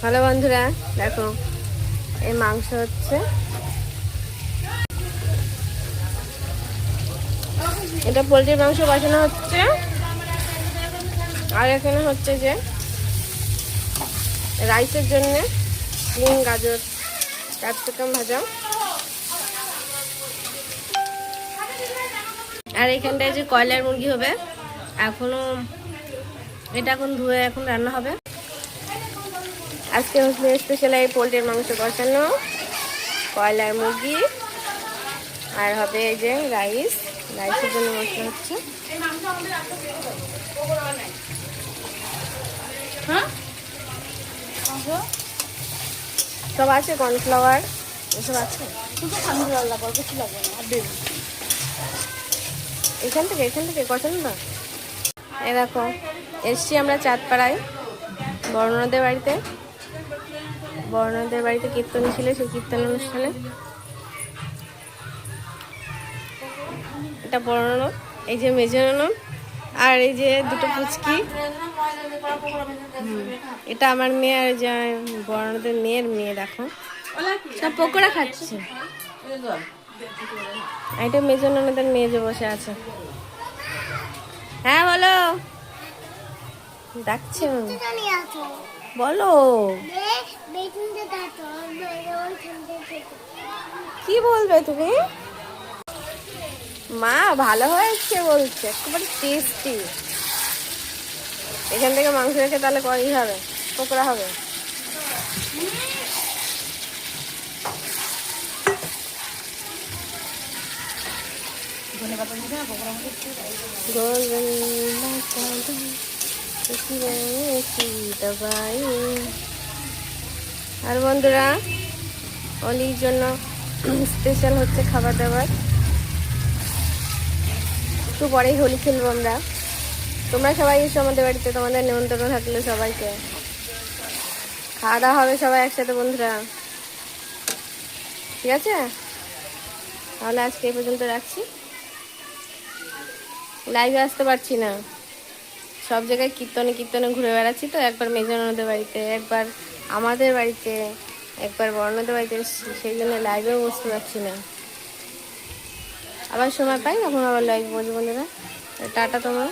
Hello বন্ধুরা, দেখো এই মাংস হচ্ছে, এটা পোলট্রির মাংস বসানো হচ্ছে। আর এখানে হচ্ছে যে রাইসের জন্য ডিম, গাজর, ক্যাপসিকাম ভাজা। আর এখানটায় যে কয়লার মুরগি হবে, এটা এখন ধুয়ে এখন রান্না হবে। আজকে হচ্ছে স্পেশাল এই পোলট্রির মাংস বসানো, কয়লার মুরগি, আর হবে এই যে রাইসের জন্য মশলা হচ্ছে। সব আছে, কর্নফ্লাওয়ার এসব আছে। এখান থেকে কষানো না। এই দেখো এসছি আমরা চাঁদপাড়ায় বর্ণনাদের বাড়িতে কীর্তন ছিল, সেই কীর্তন অনুষ্ঠানে। এটা বড় ননদ, এই যে মেজো ননদ, আর এই যে দুটো পুচকি, এটা আমার মেয়ে, আর যে বড় ননদের মেয়ে দেখো সব পকোড়া খাচ্ছে। এটা মেজো ননদের মেয়ে যে বসে আছে। হ্যাঁ বলো, ডাকছে, বলো কি বলবে তুমি? মা ভালো হয়েছে বলছে, একেবারে টেস্টি। এখান থেকে মাংস রেখে তাহলে কই হবে, পকোড়া হবে। আর বন্ধুরা, অলির জন্য স্পেশাল হচ্ছে খাবার দাবার। একটু পরেই হোলি খেলবো আমরা। তোমরা সবাই এসো আমাদের বাড়িতে, তোমাদের নিমন্ত্রণ থাকলে সবাইকে। খাওয়া দাওয়া হবে সবাই একসাথে বন্ধুরা, ঠিক আছে? তাহলে আজকে এই পর্যন্ত রাখছি। লাইভে আসতে পারছি না, সব জায়গায় কীর্তনে ঘুরে বেড়াচ্ছি। তো একবার মেজনদের বাড়িতে, একবার আমাদের বাড়িতে, একবার বর্ণদের বাড়িতে, সেই জন্য লাইভেও বসতে পারছি না। আবার সময় পাই এখন আবার লাইভ বলবো বন্ধুরা। টাটা তোমরা।